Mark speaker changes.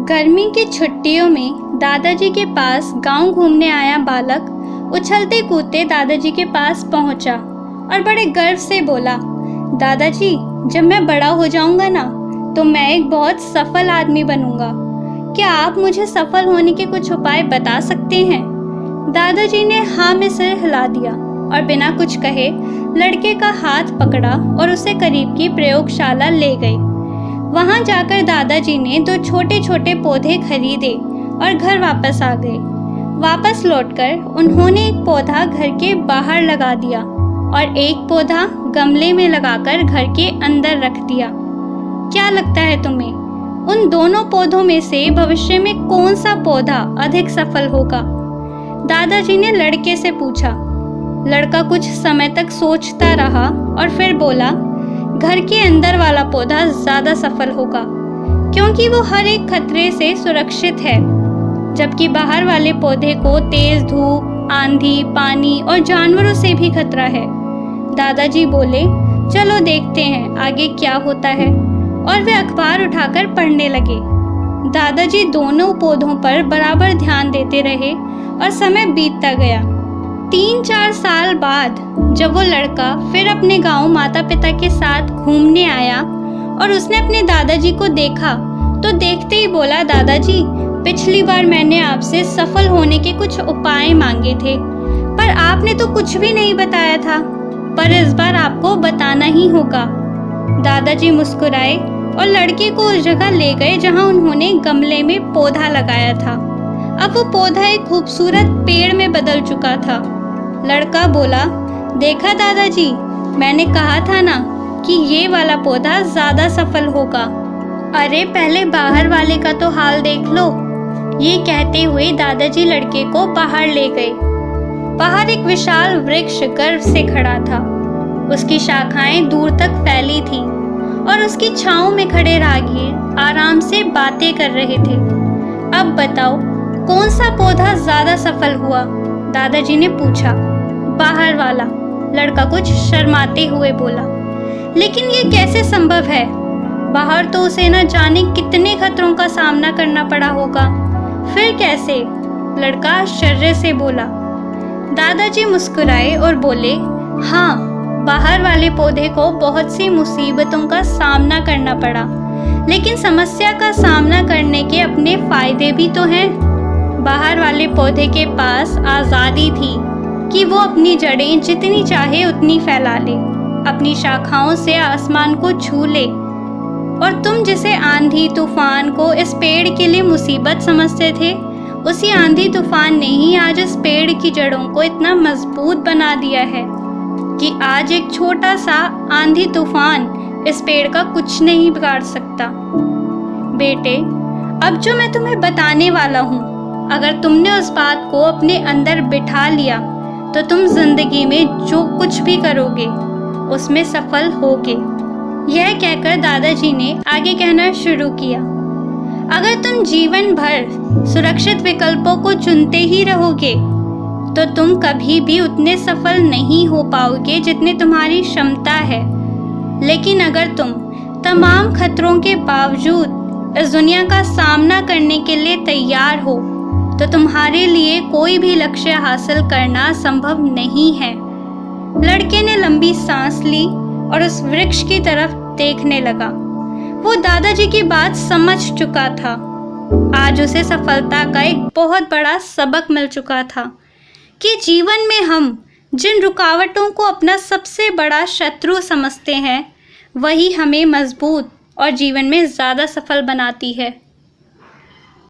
Speaker 1: गर्मी की छुट्टियों में दादाजी के पास गांव घूमने आया बालक उछलते कूदते दादाजी के पास पहुंचा और बड़े गर्व से बोला, दादाजी, जब मैं बड़ा हो जाऊंगा ना तो मैं एक बहुत सफल आदमी बनूंगा। क्या आप मुझे सफल होने के कुछ उपाय बता सकते हैं? दादाजी ने हाँ में सिर हिला दिया और बिना कुछ कहे लड़के का हाथ पकड़ा और उसे करीब की प्रयोगशाला ले गए। वहां जाकर दादाजी ने 2 छोटे छोटे पौधे खरीदे और घर वापस आ गए। वापस लौटकर उन्होंने एक पौधा घर के बाहर लगा दिया और एक पौधा गमले में लगाकर घर के अंदर रख दिया। क्या लगता है तुम्हें, उन दोनों पौधों में से भविष्य में कौन सा पौधा अधिक सफल होगा? दादाजी ने लड़के से पूछा। लड़का कुछ समय तक सोचता रहा और फिर बोला, घर के अंदर वाला पौधा ज्यादा सफल होगा क्योंकि वो हर एक खतरे से सुरक्षित है, जबकि बाहर वाले पौधे को तेज धूप, आंधी, पानी और जानवरों से भी खतरा है। दादाजी बोले, चलो देखते हैं आगे क्या होता है, और वे अखबार उठाकर पढ़ने लगे। दादाजी दोनों पौधों पर बराबर ध्यान देते रहे और समय बीतता गया। 3-4 साल बाद जब वो लड़का फिर अपने गांव माता पिता के साथ घूमने आया और उसने अपने दादाजी को देखा तो देखते ही बोला, दादाजी, पिछली बार मैंने आपसे सफल होने के कुछ उपाय मांगे थे पर आपने तो कुछ भी नहीं बताया था, पर इस बार आपको बताना ही होगा। दादाजी मुस्कुराए और लड़के को उस जगह ले गए जहां उन्होंने गमले में पौधा लगाया था। अब वो पौधा एक खूबसूरत पेड़ में बदल चुका था। लड़का बोला, देखा दादाजी, मैंने कहा था ना कि ये वाला पौधा ज्यादा सफल होगा। अरे पहले बाहर वाले का तो हाल देख लो। ये कहते हुए दादाजी लड़के को बाहर ले गए। बाहर एक विशाल वृक्ष गर्व से खड़ा था। उसकी शाखाएं दूर तक फैली थीं और उसकी छांव में खड़े राहगीर आराम से बातें कर रहे थे। अब बताओ, कौन सा पौधा ज्यादा सफल हुआ? दादाजी ने पूछा। बाहर वाला, लड़का कुछ शर्माते हुए बोला। लेकिन ये कैसे संभव है? बाहर तो उसे न जाने कितने खतरों का सामना करना पड़ा होगा। फिर कैसे? लड़का आश्चर्य से बोला। दादाजी मुस्कुराए और बोले, हाँ, बाहर वाले पौधे को बहुत सी मुसीबतों का सामना करना पड़ा, लेकिन समस्या का सामना करने के अपने फायदे भी तो हैं। बाहर वाले पौधे के पास आज़ादी थी कि वो अपनी जड़ें जितनी चाहे उतनी फैला ले, अपनी शाखाओं से आसमान को छू ले। और तुम जिसे आंधी तूफान को इस पेड़ के लिए मुसीबत समझते थे, उसी आंधी तूफान ने ही आज इस पेड़ की जड़ों को इतना मजबूत बना दिया है कि आज एक छोटा सा आंधी तूफान इस पेड़ का कुछ नहीं बिगाड़ सकता। बेटे, अब जो मैं तुम्हें बताने वाला हूँ, अगर तुमने उस बात को अपने अंदर बिठा लिया तो तुम जिंदगी में जो कुछ भी करोगे उसमें सफल होगे। यह कहकर दादाजी ने आगे कहना शुरू किया, अगर तुम जीवन भर सुरक्षित विकल्पों को चुनते ही रहोगे तो तुम कभी भी उतने सफल नहीं हो पाओगे जितने तुम्हारी क्षमता है। लेकिन अगर तुम तमाम खतरों के बावजूद इस दुनिया का सामना करने के लिए तैयार हो तो तुम्हारे लिए कोई भी लक्ष्य हासिल करना संभव नहीं है। लड़के ने लंबी सांस ली और उस वृक्ष की तरफ देखने लगा। वो दादाजी की बात समझ चुका था। आज उसे सफलता का एक बहुत बड़ा सबक मिल चुका था कि जीवन में हम जिन रुकावटों को अपना सबसे बड़ा शत्रु समझते हैं, वही हमें मजबूत और जीवन में ज़्यादा सफल बनाती है।